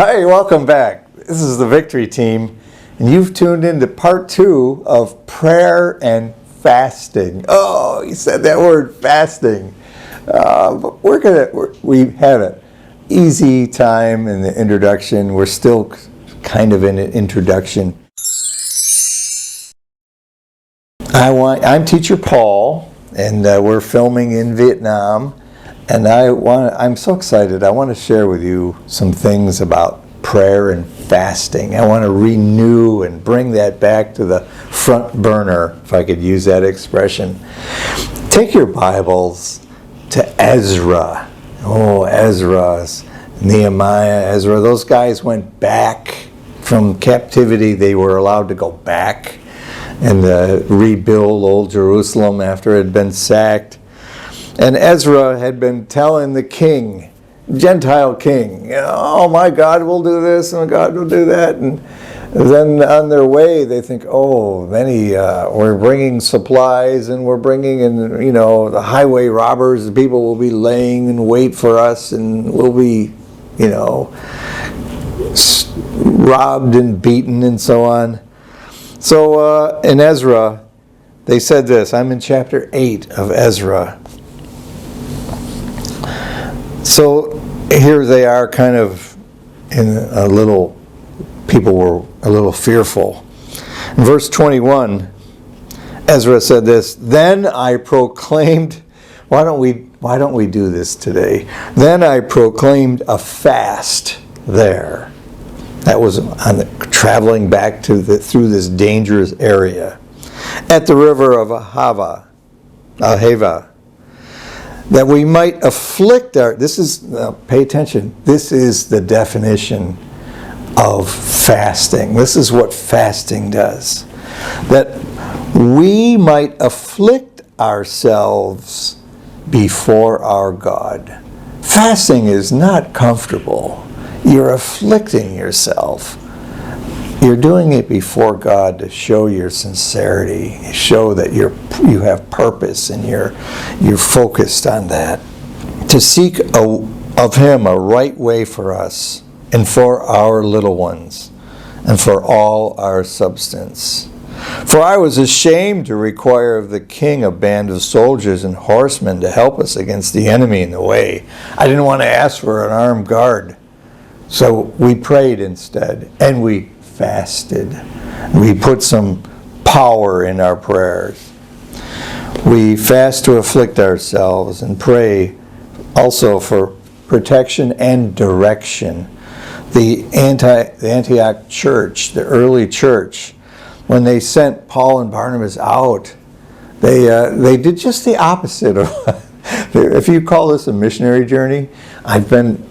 Hi, welcome back. This is the Victory Team, and you've tuned in to part 2 of prayer and fasting. Oh, you said that word, fasting. But we had an easy time in the introduction. We're still kind of in an introduction. I'm Teacher Paul, and we're filming in Vietnam. And I'm so excited. I want to share with you some things about prayer and fasting. I want to renew and bring that back to the front burner, if I could use that expression. Take your Bibles to Ezra. Oh, Ezra, Nehemiah, Ezra. Those guys went back from captivity. They were allowed to go back and rebuild old Jerusalem after it had been sacked. And Ezra had been telling the king, Gentile king, oh, my God will do this and God will do that. And then on their way, they think, oh, we're bringing supplies and we're bringing in, the highway robbers. The people will be laying in wait for us and we'll be, robbed and beaten and so on. So in Ezra, they said this. I'm in chapter 8 of Ezra. So here they are kind of people were a little fearful. In verse 21, Ezra said this, then I proclaimed, why don't we do this today? Then I proclaimed a fast there. That was traveling back through this dangerous area at the river of Ahava, that we might afflict pay attention, this is the definition of fasting. This is what fasting does. That we might afflict ourselves before our God. Fasting is not comfortable. You're afflicting yourself. You're doing it before God to show your sincerity, show that you have purpose and you're focused on that. To seek of Him a right way for us and for our little ones and for all our substance. For I was ashamed to require of the king a band of soldiers and horsemen to help us against the enemy in the way. I didn't want to ask for an armed guard. So we prayed instead, and we fasted. We put some power in our prayers. We fast to afflict ourselves and pray also for protection and direction. The Antioch church, the early church, when they sent Paul and Barnabas out, they did just the opposite of. If you call this a missionary journey, I've been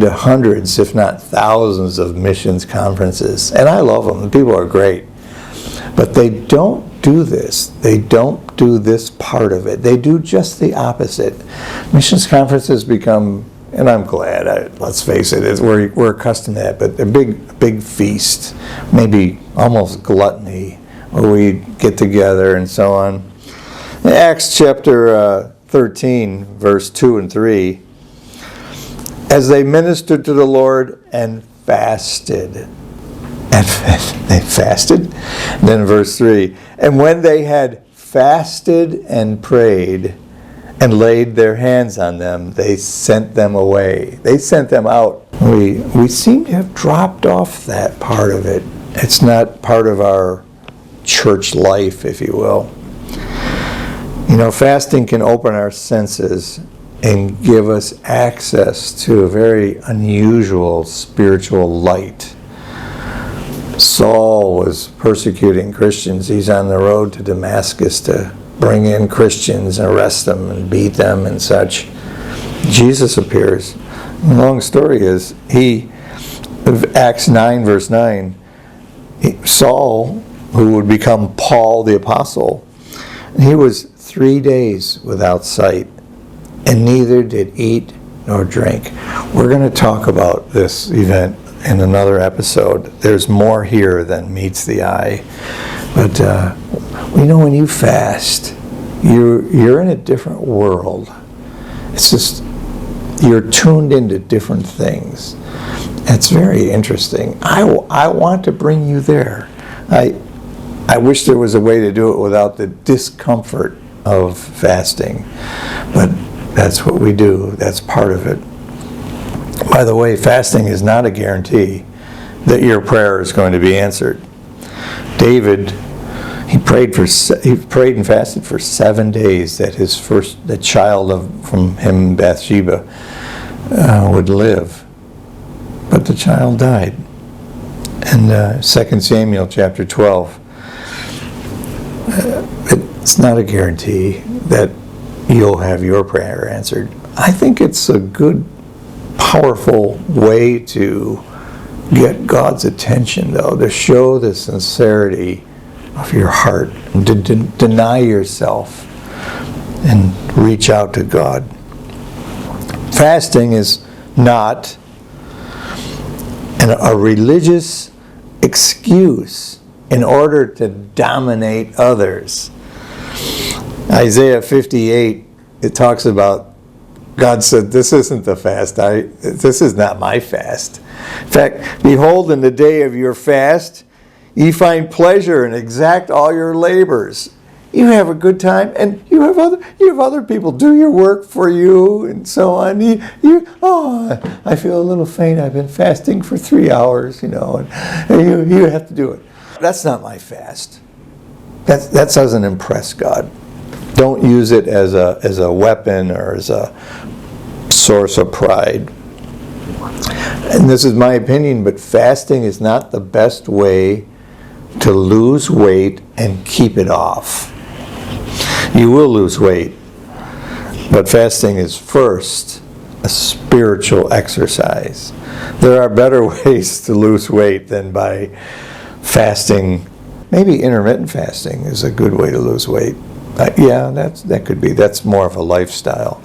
to hundreds, if not thousands, of missions conferences, and I love them. The people are great. But they don't do this. They don't do this part of it. They do just the opposite. Missions conferences become, and I'm glad, let's face it, we're accustomed to that, but a big feast, maybe almost gluttony, where we get together and so on. In Acts chapter 13, verse 2 and 3, as they ministered to the Lord and fasted. And they fasted. And then in verse 3, and when they had fasted and prayed and laid their hands on them, they sent them away. They sent them out. We seem to have dropped off that part of it. It's not part of our church life, if you will. Fasting can open our senses and give us access to a very unusual spiritual light. Saul was persecuting Christians. He's on the road to Damascus to bring in Christians and arrest them and beat them and such. Jesus appears. The long story is, Acts 9, verse 9, Saul, who would become Paul the Apostle, he was 3 days without sight, and neither did eat nor drink. We're going to talk about this event in another episode. There's more here than meets the eye. But when you fast, you're in a different world. It's just, you're tuned into different things. It's very interesting. I want to bring you there. I wish there was a way to do it without the discomfort of fasting, but that's what we do. That's part of it. By the way, fasting is not a guarantee that your prayer is going to be answered. David, he prayed and fasted for 7 days that the child from him, Bathsheba, would live, but the child died. And 2 Samuel chapter 12. It's not a guarantee that you'll have your prayer answered. I think it's a good, powerful way to get God's attention, though, to show the sincerity of your heart, and to deny yourself and reach out to God. Fasting is not a religious excuse in order to dominate others. Isaiah 58, it talks about, God said, this isn't the fast. This is not my fast. In fact, behold, in the day of your fast, ye find pleasure and exact all your labors. You have a good time, and you have other people do your work for you, and so on. I feel a little faint. I've been fasting for 3 hours, and you have to do it. That's not my fast. That doesn't impress God. Don't use it as a weapon or as a source of pride. And this is my opinion, but fasting is not the best way to lose weight and keep it off. You will lose weight, but fasting is first a spiritual exercise. There are better ways to lose weight than by fasting. Maybe intermittent fasting is a good way to lose weight. That could be. That's more of a lifestyle.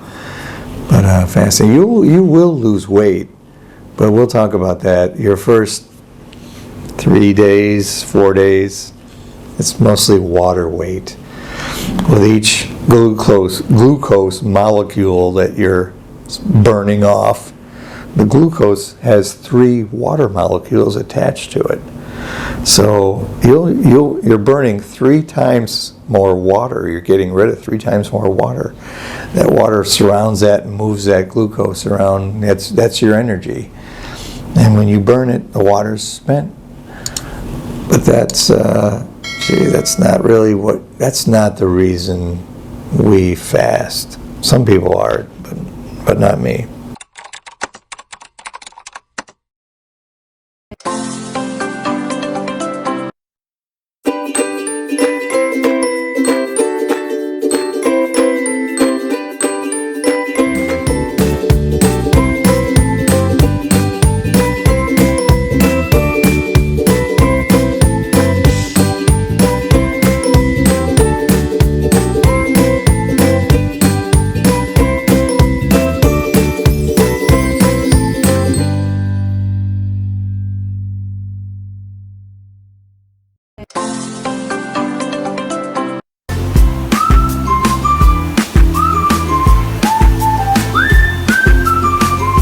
But fasting, you will lose weight, but we'll talk about that. Your first 3 days, 4 days, it's mostly water weight. With each glucose molecule that you're burning off, the glucose has 3 water molecules attached to it. So you're burning 3 times more water. You're getting rid of 3 times more water. That water surrounds that and moves that glucose around. That's your energy. And when you burn it, the water's spent. But that's not the reason we fast. Some people are, but not me.